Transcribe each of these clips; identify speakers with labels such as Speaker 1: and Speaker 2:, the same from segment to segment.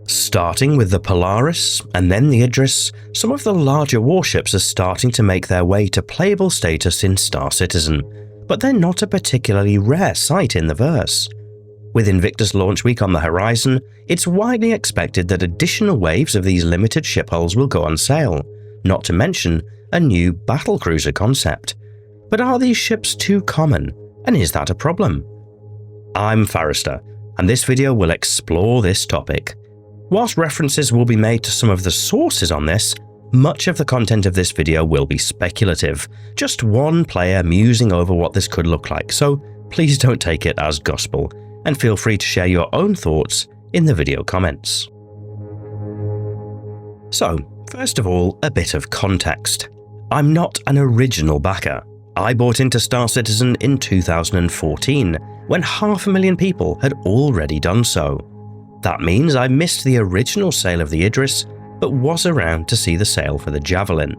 Speaker 1: Starting with the Polaris and then the Idris, some of the larger warships are starting to make their way to playable status in Star Citizen, but they're not a particularly rare sight in the verse. With Invictus launch week on the horizon, it's widely expected that additional waves of these limited ship hulls will go on sale, not to mention a new battlecruiser concept. But are these ships too common, and is that a problem? I'm Forrester, and this video will explore this topic. Whilst references will be made to some of the sources on this, much of the content of this video will be speculative, just one player musing over what this could look like, so please don't take it as gospel, and feel free to share your own thoughts in the video comments. So, first of all, a bit of context. I'm not an original backer. I bought into Star Citizen in 2014, when 500,000 people had already done so. That means I missed the original sale of the Idris, but was around to see the sale for the Javelin.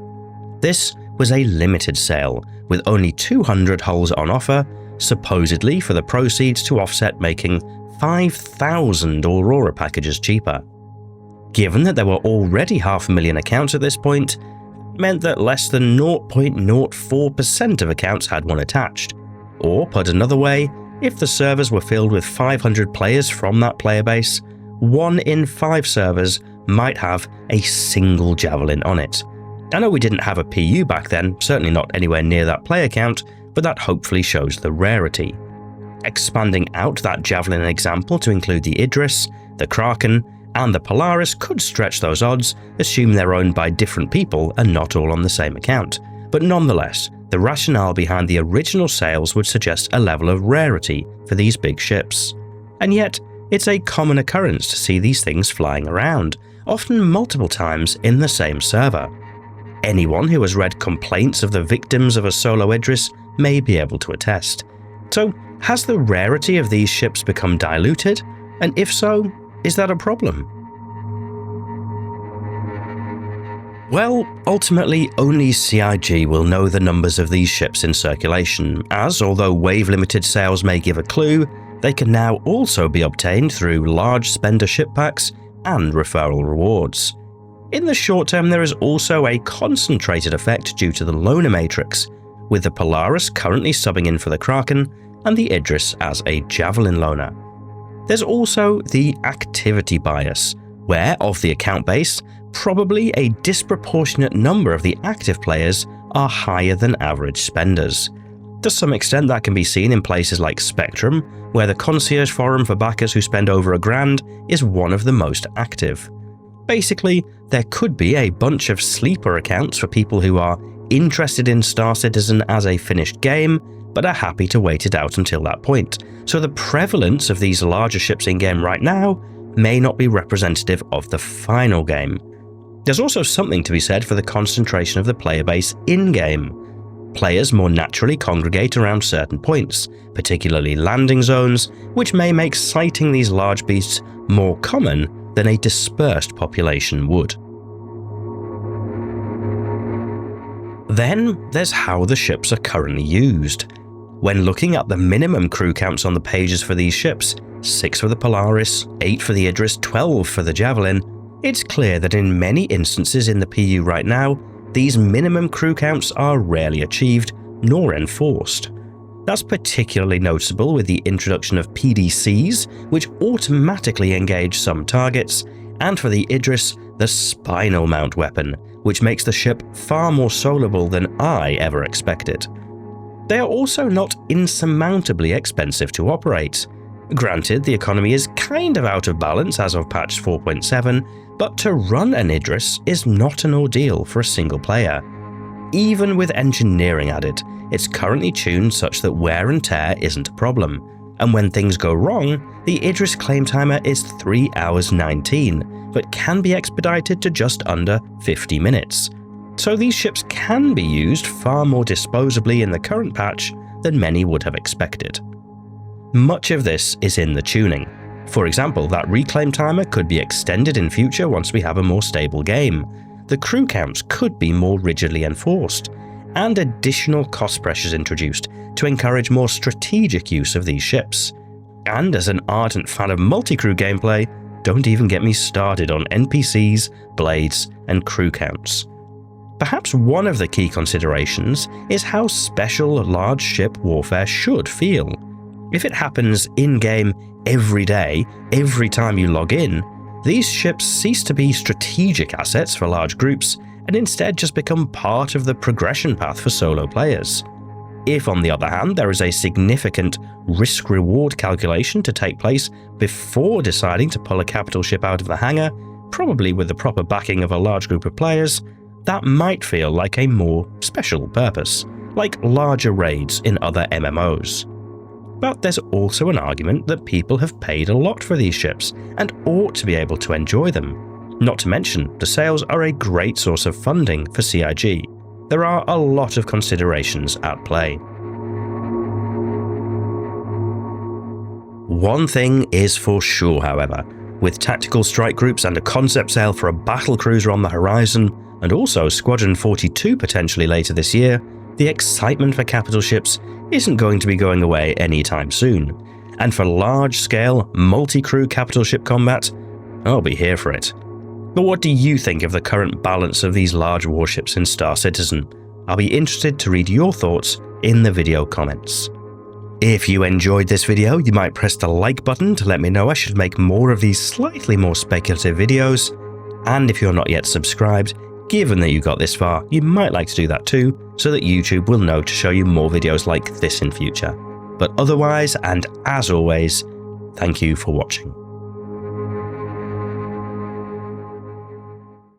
Speaker 1: This was a limited sale, with only 200 hulls on offer, supposedly for the proceeds to offset making 5,000 Aurora packages cheaper. Given that there were already 500,000 accounts at this point, meant that less than 0.04% of accounts had one attached. Or put another way, if the servers were filled with 500 players from that player base, 1 in 5 servers might have a single Javelin on it. I know we didn't have a PU back then, certainly not anywhere near that player count, but that hopefully shows the rarity. Expanding out that Javelin example to include the Idris, the Kraken, and the Polaris could stretch those odds, assume they're owned by different people and not all on the same account. But nonetheless, the rationale behind the original sales would suggest a level of rarity for these big ships. And yet, it's a common occurrence to see these things flying around, often multiple times in the same server. Anyone who has read complaints of the victims of a solo Idris may be able to attest. So, has the rarity of these ships become diluted? And if so, is that a problem? Well, ultimately only CIG will know the numbers of these ships in circulation, as although wave limited sales may give a clue, they can now also be obtained through large spender ship packs and referral rewards. In the short term, there is also a concentrated effect due to the loaner matrix, with the Polaris currently subbing in for the Kraken and the Idris as a Javelin loaner. There's also the activity bias, where of the account base, probably a disproportionate number of the active players are higher than average spenders. To some extent that can be seen in places like Spectrum, where the concierge forum for backers who spend over $1,000 is one of the most active. Basically, there could be a bunch of sleeper accounts for people who are interested in Star Citizen as a finished game, but are happy to wait it out until that point. So the prevalence of these larger ships in-game right now may not be representative of the final game. There's also something to be said for the concentration of the player base in-game. Players more naturally congregate around certain points, particularly landing zones, which may make sighting these large beasts more common than a dispersed population would. Then there's how the ships are currently used. When looking at the minimum crew counts on the pages for these ships, 6 for the Polaris, 8 for the Idris, 12 for the Javelin, it's clear that in many instances in the PU right now, these minimum crew counts are rarely achieved nor enforced. That's particularly noticeable with the introduction of PDCs, which automatically engage some targets, and for the Idris, the spinal mount weapon, which makes the ship far more soloable than I ever expected. They are also not insurmountably expensive to operate. Granted, the economy is kind of out of balance as of patch 4.7, but to run an Idris is not an ordeal for a single player. Even with engineering added, it's currently tuned such that wear and tear isn't a problem, and when things go wrong, the Idris claim timer is 3 hours 19, but can be expedited to just under 50 minutes. So these ships can be used far more disposably in the current patch than many would have expected. Much of this is in the tuning. For example, that reclaim timer could be extended in future once we have a more stable game. The crew counts could be more rigidly enforced, and additional cost pressures introduced to encourage more strategic use of these ships. And as an ardent fan of multi-crew gameplay, don't even get me started on NPCs, blades, and crew counts. Perhaps one of the key considerations is how special large ship warfare should feel. If it happens in-game every day, every time you log in, these ships cease to be strategic assets for large groups and instead just become part of the progression path for solo players. If, on the other hand, there is a significant risk-reward calculation to take place before deciding to pull a capital ship out of the hangar, probably with the proper backing of a large group of players, that might feel like a more special purpose, like larger raids in other MMOs. But there's also an argument that people have paid a lot for these ships and ought to be able to enjoy them. Not to mention, the sales are a great source of funding for CIG. There are a lot of considerations at play. One thing is for sure, however, with tactical strike groups and a concept sale for a battle cruiser on the horizon, and also Squadron 42 potentially later this year, the excitement for capital ships isn't going to be going away anytime soon. And for large-scale, multi-crew capital ship combat, I'll be here for it. But what do you think of the current balance of these large warships in Star Citizen? I'll be interested to read your thoughts in the video comments. If you enjoyed this video, you might press the like button to let me know I should make more of these slightly more speculative videos. And if you're not yet subscribed, given that you got this far, you might like to do that too, so that YouTube will know to show you more videos like this in future. But otherwise, and as always, thank you for watching.